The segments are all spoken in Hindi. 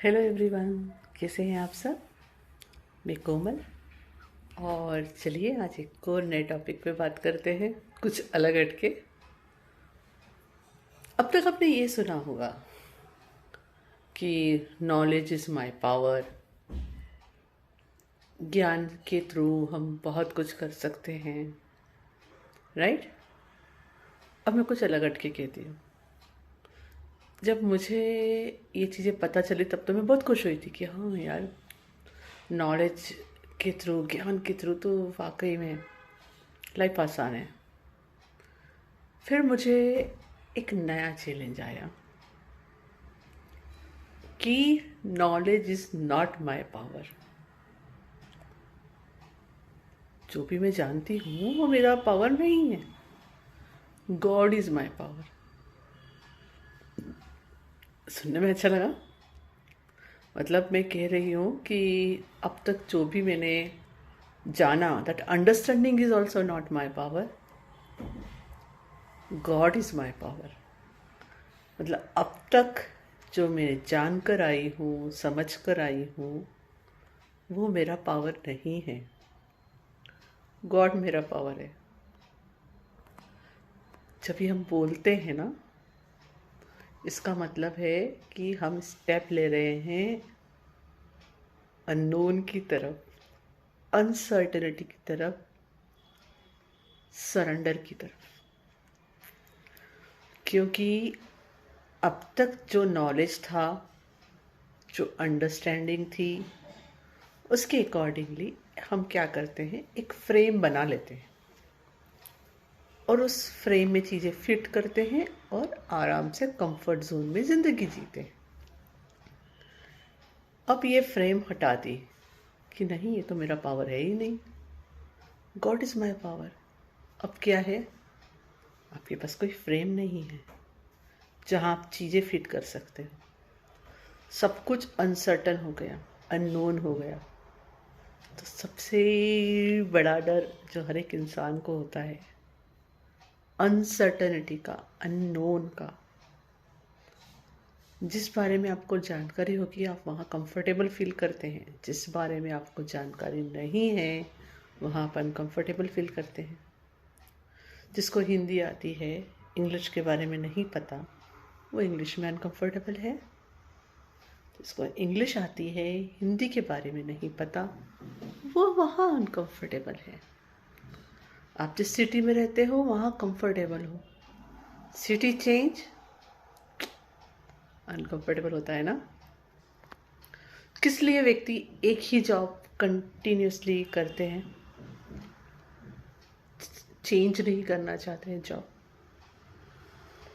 हेलो एवरीवन, कैसे हैं आप सब। मैं कोमल। और चलिए आज एक और नए टॉपिक पे बात करते हैं, कुछ अलग हटके। अब तक आपने ये सुना होगा कि नॉलेज इज़ माय पावर। ज्ञान के थ्रू हम बहुत कुछ कर सकते हैं, राइट। अब मैं कुछ अलग हटके कहती हूँ। जब मुझे ये चीज़ें पता चली तब तो मैं बहुत खुश हुई थी कि हाँ यार, नॉलेज के थ्रू, ज्ञान के थ्रू तो वाकई में लाइफ आसान है। फिर मुझे एक नया चैलेंज आया कि knowledge is not my power. जो भी मैं जानती हूँ वो मेरा पावर नहीं है। God is my power. सुनने में अच्छा लगा। मतलब मैं कह रही हूँ कि अब तक जो भी मैंने जाना, that understanding is also not my power. God is my power. मतलब अब तक जो मैं जान कर आई हूँ, समझ कर आई हूँ, वो मेरा पावर नहीं है। गॉड मेरा पावर है। जब भी हम बोलते हैं ना, इसका मतलब है कि हम स्टेप ले रहे हैं अननोन की तरफ, अनसर्टेनिटी की तरफ, सरेंडर की तरफ। क्योंकि अब तक जो नॉलेज था, जो अंडरस्टैंडिंग थी, उसके अकॉर्डिंगली हम क्या करते हैं, एक फ्रेम बना लेते हैं और उस फ्रेम में चीज़ें फिट करते हैं और आराम से कंफर्ट जोन में ज़िंदगी जीते हैं। अब ये फ्रेम हटा दी कि नहीं, ये तो मेरा पावर है ही नहीं। God is my power. अब क्या है, आपके पास कोई फ्रेम नहीं है जहाँ आप चीज़ें फिट कर सकते हो। सब कुछ अनसर्टन हो गया, अननोन हो गया। तो सबसे बड़ा डर जो हर एक इंसान को होता है, अनसर्टनिटी का, अननोन का। जिस बारे में आपको जानकारी होगी आप वहाँ कंफर्टेबल फील करते हैं, जिस बारे में आपको जानकारी नहीं है वहाँ पर अनकंफर्टेबल फील करते हैं। जिसको हिंदी आती है, इंग्लिश के बारे में नहीं पता, वो इंग्लिश में अनकंफर्टेबल है। जिसको इंग्लिश आती है, हिंदी के बारे में नहीं पता, वो वहाँ अनकंफर्टेबल है। आप जिस सिटी में रहते हो वहाँ कंफर्टेबल हो, सिटी चेंज, अनकंफर्टेबल होता है ना। किस लिए व्यक्ति एक ही जॉब कंटिन्यूसली करते हैं, चेंज नहीं करना चाहते हैं जॉब।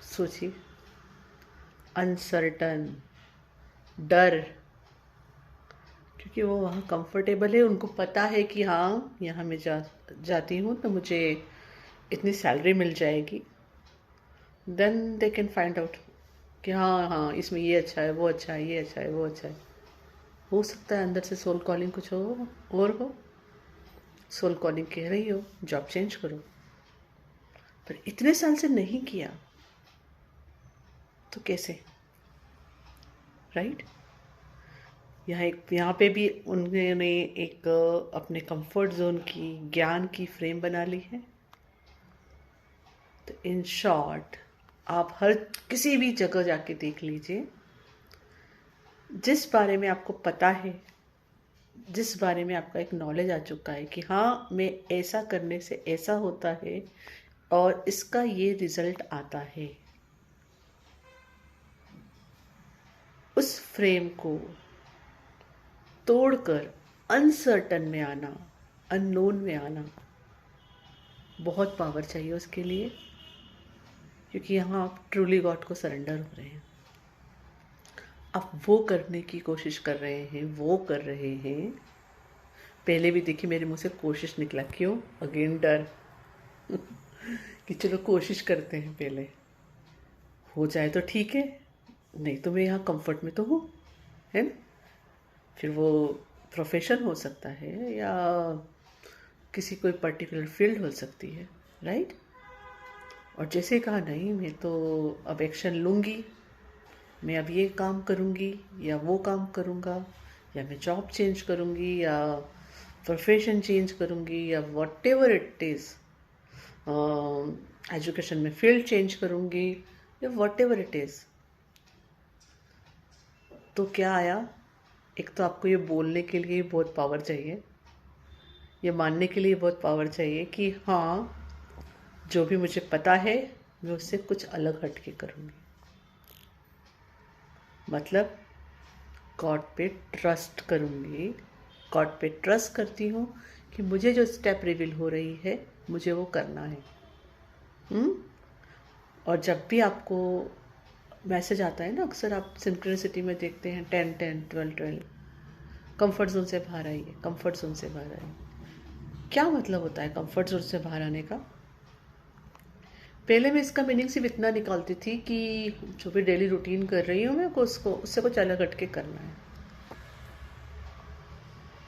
सोचिए, अनसर्टन, डर, क्योंकि वो वहाँ कंफर्टेबल है। उनको पता है कि हाँ, यहाँ मैं जाती हूँ तो मुझे इतनी सैलरी मिल जाएगी। Then they can find out कि हाँ हाँ, इसमें ये अच्छा है, वो अच्छा है, ये अच्छा है, वो अच्छा है। हो सकता है अंदर से सोल कॉलिंग कुछ हो और हो। सोल कॉलिंग कह रही हो जॉब चेंज करो, पर इतने साल से नहीं किया तो कैसे, राइट। यहाँ पे भी उन्होंने एक अपने कंफर्ट जोन की, ज्ञान की फ्रेम बना ली है। तो इन शॉर्ट, आप हर किसी भी जगह जाके देख लीजिए, जिस बारे में आपको पता है, जिस बारे में आपका एक नॉलेज आ चुका है कि हाँ, मैं ऐसा करने से ऐसा होता है और इसका ये रिजल्ट आता है, उस फ्रेम को तोड़कर अनसर्टन में आना, अननोन में आना, बहुत पावर चाहिए उसके लिए। क्योंकि यहाँ आप ट्रूली गॉड को सरेंडर हो रहे हैं, आप वो करने की कोशिश कर रहे हैं, वो कर रहे हैं। पहले भी देखिए मेरे मुंह से कोशिश निकला, क्यों, अगेन डर कि चलो कोशिश करते हैं, पहले हो जाए तो ठीक है, नहीं तो मैं यहाँ कंफर्ट में तो हूँ, है ना। फिर वो प्रोफेशन हो सकता है या किसी कोई पर्टिकुलर फील्ड हो सकती है, राइट। और जैसे कहा नहीं, मैं तो अब एक्शन लूँगी, मैं अब ये काम करूँगी या वो काम करूँगा, या मैं जॉब चेंज करूँगी या प्रोफेशन चेंज करूँगी, या what ever it is, education में फील्ड चेंज करूँगी, या वॉट एवर इट इज़। तो क्या आया, एक तो आपको ये बोलने के लिए बहुत पावर चाहिए, ये मानने के लिए बहुत पावर चाहिए कि हाँ, जो भी मुझे पता है मैं उससे कुछ अलग हट के करूँगी। मतलब गॉड पे ट्रस्ट करूँगी, गॉड पे ट्रस्ट करती हूँ कि मुझे जो स्टेप रिवील हो रही है मुझे वो करना है। और जब भी आपको मैसेज आता है ना, अक्सर आप सिंक्रोनिसिटी में देखते हैं 10 10 12 12, कंफर्ट जोन से बाहर आइए, कंफर्ट जोन से बाहर आइए। क्या मतलब होता है कंफर्ट जोन से बाहर आने का? पहले मैं इसका मीनिंग सिर्फ इतना निकालती थी कि जो भी डेली रूटीन कर रही हूँ मैं उससे कुछ अलग हट के करना है,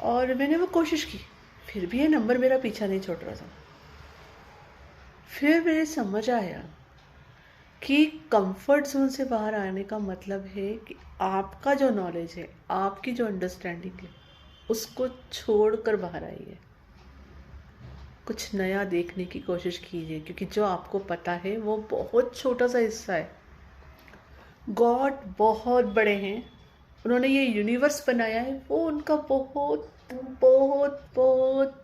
और मैंने वो कोशिश की, फिर भी ये नंबर मेरा पीछा नहीं छोड़ रहा था। फिर मेरे समझ आया कि कंफर्ट जोन से बाहर आने का मतलब है कि आपका जो नॉलेज है, आपकी जो अंडरस्टैंडिंग है, उसको छोड़कर बाहर आइए, कुछ नया देखने की कोशिश कीजिए, क्योंकि जो आपको पता है वो बहुत छोटा सा हिस्सा है। गॉड बहुत बड़े हैं, उन्होंने ये यूनिवर्स बनाया है, वो उनका बहुत बहुत बहुत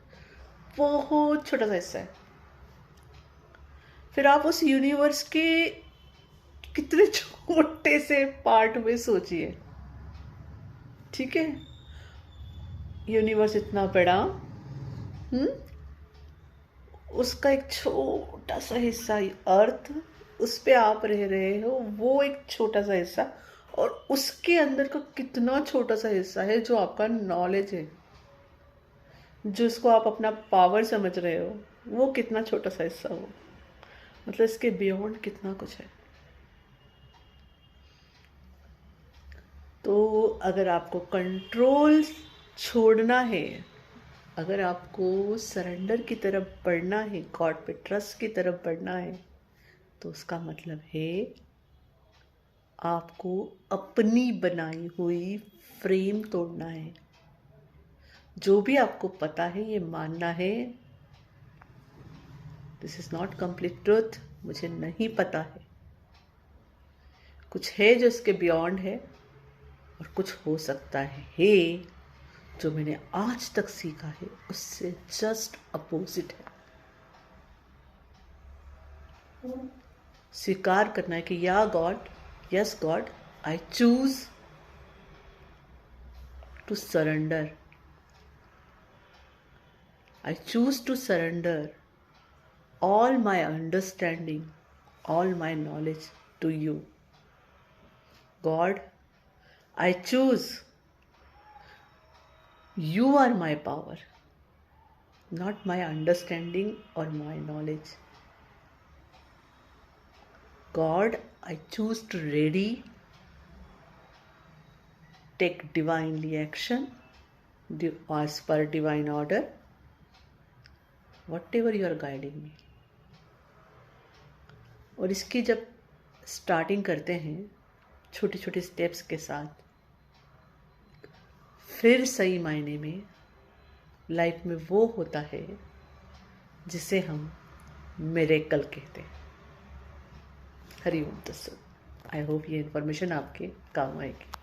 बहुत छोटा सा हिस्सा है। फिर आप उस यूनिवर्स के कितने छोटे से पार्ट में सोचिए, ठीक है? यूनिवर्स इतना बड़ा, उसका एक छोटा सा हिस्सा अर्थ, उस पे आप रह रहे हो, वो एक छोटा सा हिस्सा, और उसके अंदर का कितना छोटा सा हिस्सा है जो आपका नॉलेज है, जिसको आप अपना पावर समझ रहे हो, वो कितना छोटा सा हिस्सा हो। मतलब इसके बियॉन्ड कितना कुछ है। तो अगर आपको कंट्रोल छोड़ना है, अगर आपको सरेंडर की तरफ बढ़ना है, गॉड पे ट्रस्ट की तरफ बढ़ना है, तो उसका मतलब है आपको अपनी बनाई हुई फ्रेम तोड़ना है। जो भी आपको पता है ये मानना है, this is not complete truth, मुझे नहीं पता है, कुछ है जो इसके बियॉन्ड है, और कुछ हो सकता है जो मैंने आज तक सीखा है उससे जस्ट अपोजिट है। स्वीकार करना है कि या god, yes god, I choose to surrender, I choose to surrender all my understanding, all my knowledge to you. God, I choose. You are my power, not my understanding or my knowledge. God, I choose to ready, take divinely action as per divine order, whatever you are guiding me. और इसकी जब स्टार्टिंग करते हैं छोटे छोटे स्टेप्स के साथ, फिर सही मायने में लाइफ में वो होता है जिसे हम मिरेकल कहते हैं। हरि ओम तत्सत। आई होप ये इन्फॉर्मेशन आपके काम आएगी।